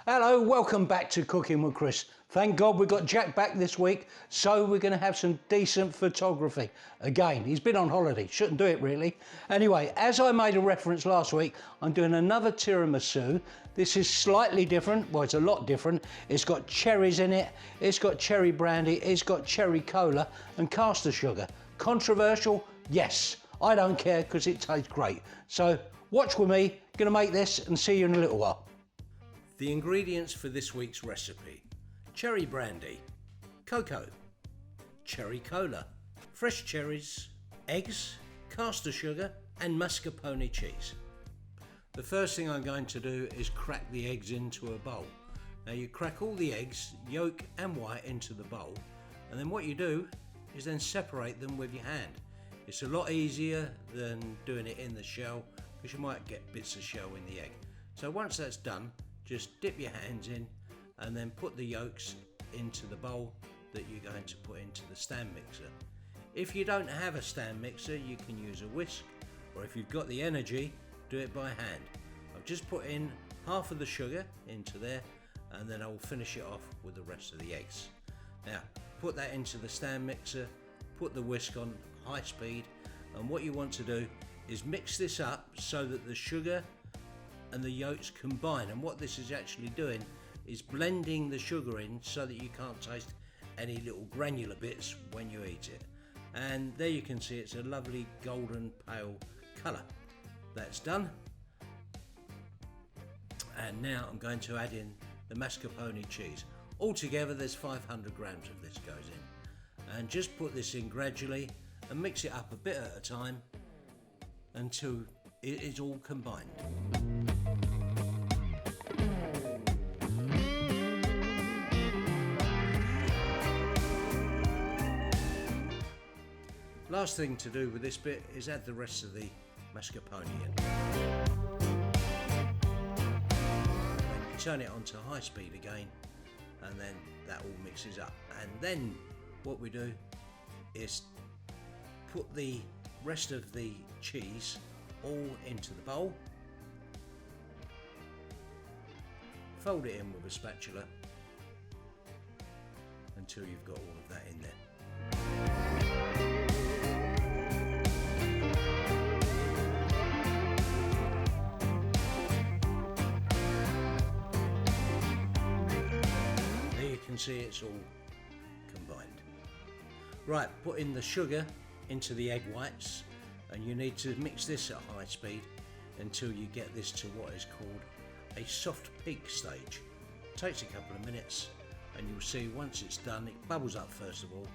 Hello, welcome back to Cooking with Chris. Thank God we got Jack back this week, so we're going to have some decent photography. Again, he's been on holiday, shouldn't do it really. Anyway, as I made a reference last week, I'm doing another tiramisu. This is slightly different, well it's a lot different. It's got cherries in it, it's got cherry brandy, it's got cherry cola and caster sugar. Controversial? Yes. I don't care because it tastes great. So watch with me, gonna make this and see you in a little while. The ingredients for this week's recipe: cherry brandy, cocoa, cherry cola, fresh cherries, eggs, caster sugar and mascarpone cheese. The first thing I'm going to do is crack the eggs into a bowl. Now you crack all the eggs, yolk and white, into the bowl, and then what you do is then separate them with your hand. It's a lot easier than doing it in the shell because you might get bits of shell in the egg. So once that's done, just dip your hands in and then put the yolks into the bowl that you're going to put into the stand mixer. If you don't have a stand mixer, you can use a whisk, or if you've got the energy, do it by hand. I've just put in half of the sugar into there and then I'll finish it off with the rest of the eggs. Now put that into the stand mixer, put the whisk on high speed, and what you want to do is mix this up so that the sugar and the yolks combine, and what this is actually doing is blending the sugar in so that you can't taste any little granular bits when you eat it. And there you can see it's a lovely golden pale colour. That's done, and now I'm going to add in the mascarpone cheese. Altogether there's 500 grams of this goes in, and just put this in gradually and mix it up a bit at a time until it is all combined. Last thing to do with this bit is add the rest of the mascarpone in. Then you turn it onto high speed again, and then that all mixes up. And then what we do is put the rest of the cheese all into the bowl, fold it in with a spatula until you've got all of that in there. There you can see it's all combined. Right, put in the sugar into the egg whites, and you need to mix this at high speed until you get this to what is called a soft peak stage. It takes a couple of minutes, and you'll see once it's done it bubbles up first of all,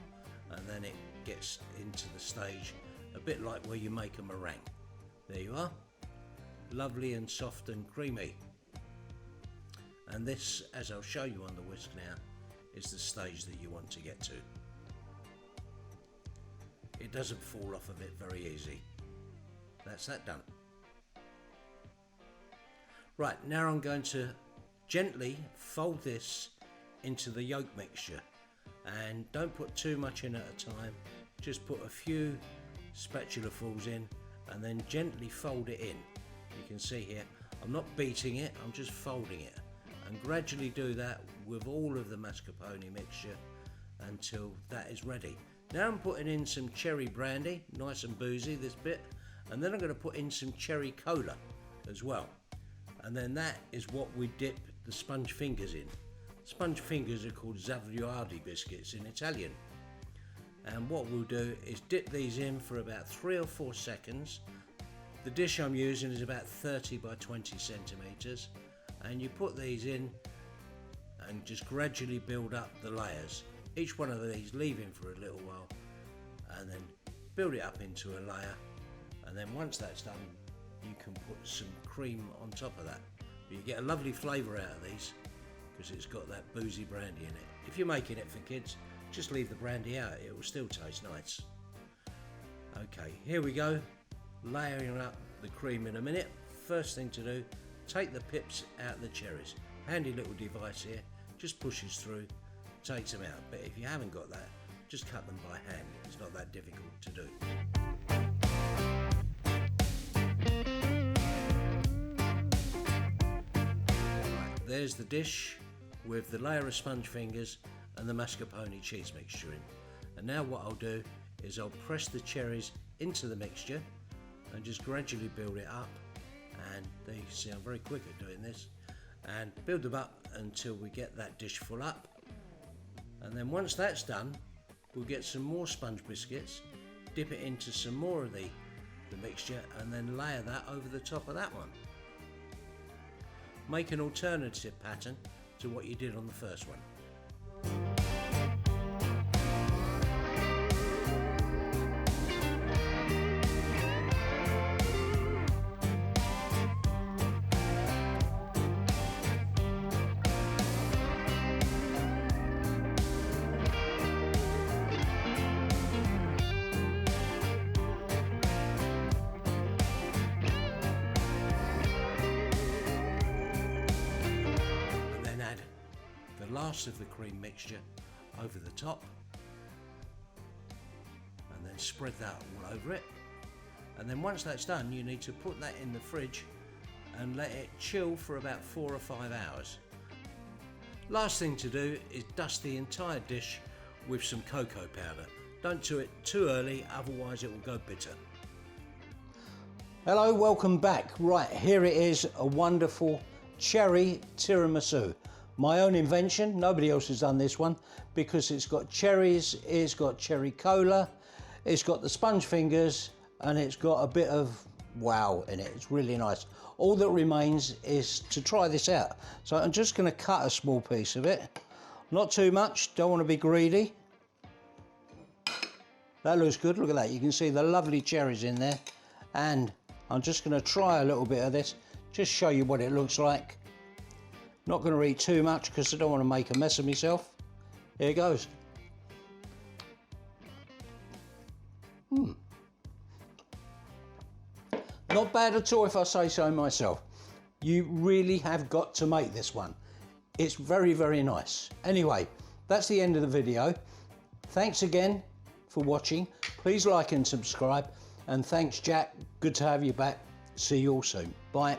and then it gets into the stage a bit like where you make a meringue. There you are, lovely and soft and creamy. And this, as I'll show you on the whisk now, is the stage that you want to get to. It doesn't fall off of it very easy. That's that done. Right, now I'm going to gently fold this into the yolk mixture, and don't put too much in at a time, just put a few spatulafuls in and then gently fold it in. You can see here I'm not beating it, I'm just folding it, and gradually do that with all of the mascarpone mixture until that is ready. Now I'm putting in some cherry brandy, nice and boozy this bit, and then I'm going to put in some cherry cola as well, and then that is what we dip the sponge fingers in. Sponge fingers are called zavioli biscuits in Italian, and what we'll do is dip these in for about 3 or 4 seconds. The dish I'm using is about 30 by 20 centimeters, and you put these in and just gradually build up the layers. Each one of these leaving for a little while, and then build it up into a layer, and then once that's done you can put some cream on top of that. But you get a lovely flavour out of these because it's got that boozy brandy in it. If you're making it for kids, just leave the brandy out, it will still taste nice. Okay, here we go, layering up the cream in a minute. First thing to do, take the pips out of the cherries. Handy little device here, just pushes through, takes them out. But if you haven't got that, just cut them by hand, it's not that difficult to do. Right, there's the dish with the layer of sponge fingers and the mascarpone cheese mixture in. And now what I'll do is I'll press the cherries into the mixture and just gradually build it up. And there you can see I'm very quick at doing this. And build them up until we get that dish full up. And then once that's done, we'll get some more sponge biscuits, dip it into some more of the mixture, and then layer that over the top of that one. Make an alternative pattern to what you did on the first one. Last of the cream mixture over the top, and then spread that all over it. And then once that's done, you need to put that in the fridge and let it chill for about 4 or 5 hours. Last thing to do is dust the entire dish with some cocoa powder. Don't do it too early, otherwise it will go bitter. Hello, welcome back. Right, here it is, a wonderful cherry tiramisu. My own invention, nobody else has done this one, because it's got cherries, it's got cherry cola, it's got the sponge fingers, and it's got a bit of wow in it. It's really nice. All that remains is to try this out. So I'm just going to cut a small piece of it. Not too much, don't want to be greedy. That looks good, look at that. You can see the lovely cherries in there. And I'm just going to try a little bit of this, just show you what it looks like. Not going to eat too much because I don't want to make a mess of myself. Here it goes. Not bad at all if I say so myself. You really have got to make this one. It's very, very nice. Anyway, that's the end of the video. Thanks again for watching. Please like and subscribe. And thanks, Jack. Good to have you back. See you all soon. Bye.